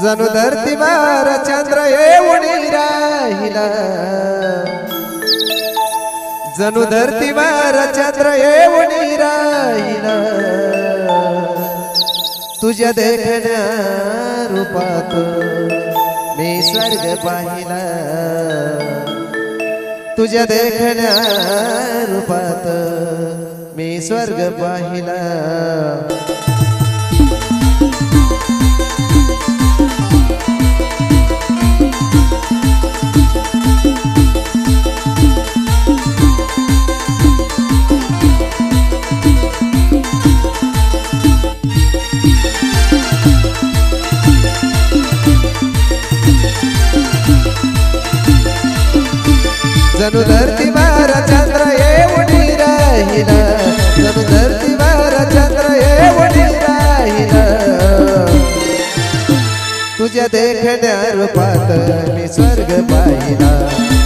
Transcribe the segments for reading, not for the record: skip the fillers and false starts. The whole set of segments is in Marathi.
जणू धरतीवर चंद्र येऊन राहिला, जणू धरतीवर चंद्र येऊन राहिला, तुझ्या देखण्या रूपात मी स्वर्ग पाहिला, तुझ्या देखण्या रूपात मी स्वर्ग पाहिला। जणू धरतीवर चंद्र येऊन राहिला, जणू धरतीवर चंद्र येऊन राहिला, तुझ्या देखण्या रूपात मी स्वर्ग पाहिला,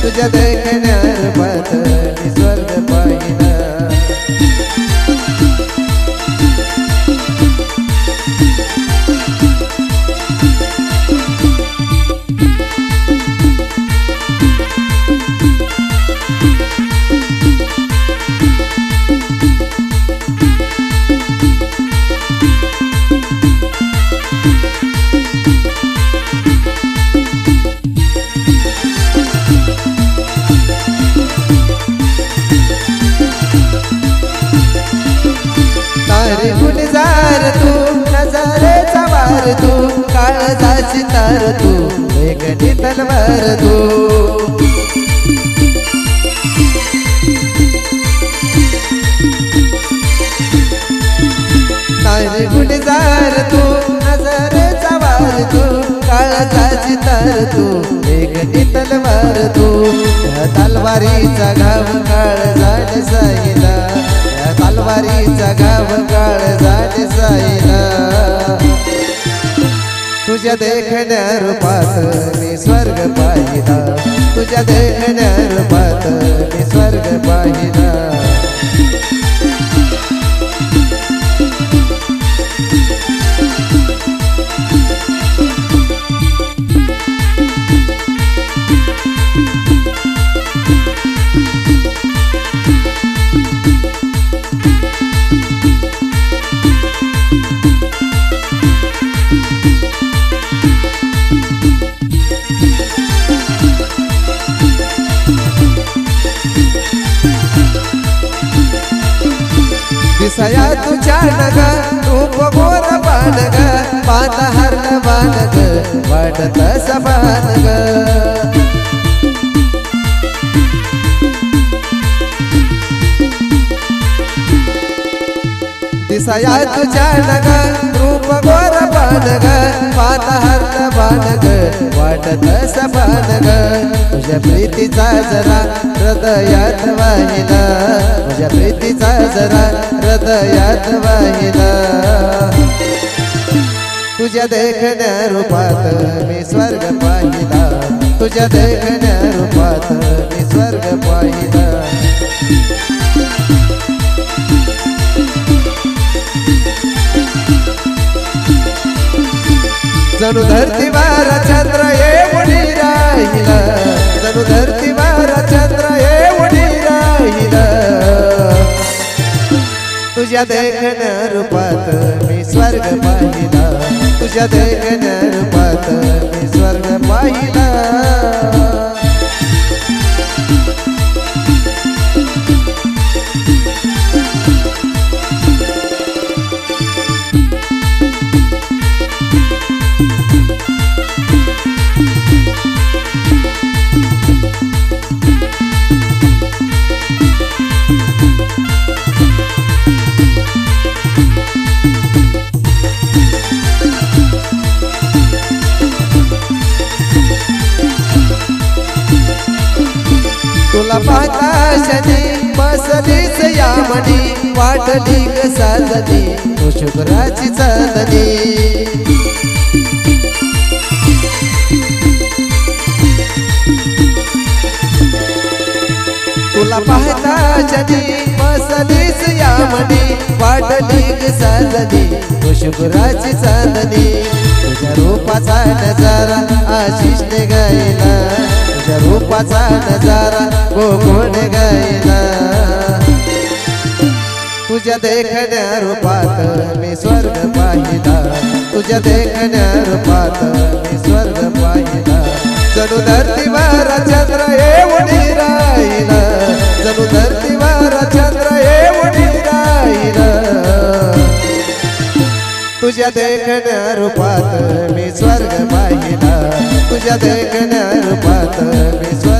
तुझ्या देखण्या रूपात मी स्वर्ग पाहिला। गुलजार तू नजरेचा वार तू, काळजाची तार तू, वेगळी तलवार तू, तारे गुलजार तू नजरेचा वार तू, काळजाची तार तू, वेगळी तलवार तू, त्या तलवारीचा घाव काळजाने साईला, तलवारीचा घाव काळजाने साईला, तुझ्या देखण्या रूपात मी स्वर्ग पाहिला, तुझ्या देखण्या रूपात मी स्वर्ग पाहिला। दिसया तुझ्या नग रूप गोर बाण ग, पान हरण बाण ग, वाटत सबान ग, दिसया तुझ्या नग रूप गोर बाण ग, पान हरण बाण ग, वाटत सबान ग, तुझ्या प्रीतीचा जरा हृदयात वाहिला, तुझ्या प्रीतीचा जरा हृदयात वाहिला, तुझ्या देखण्या रूपात मी स्वर्ग पाहिला, तुझ्या देखण्या रूपात मी स्वर्ग पाहिला। जणू धरतीवर चंद्र येऊन राहिला, जणू धरतीवर चंद्र येऊन राहिला, तुझ्या देखण्या रूपात मी स्वर्ग पाहिला, तुझ्या देखण्या रूपात मी स्वर्ग पाहिला। तुला पाहता शनी बसलीच या मनी, वाटली ग साजनी तो शुभ्राची चांदणी, तुला पाहता शनी बसलीच या मनी, वाटली ग साजनी तो शुभ्राची चांदणी, रूपाचा नजारा आशिषने गायला तुझ्या रूपाचा नजारा गोकुळने गायला तुझ्या देखण्या रूपात मी स्वर्ग पाहिला तुझ्या देखण्या रूपात मी स्वर्ग पाहिला जणू धरतीवर चंद्र येऊन राहिला जणू धरतीवर चंद्र येऊन राहिला तुझ्या देखण्या रूपात मी स्वर्ग पाहिला तुझ्या देखण्या रूपात मी स्वर्ग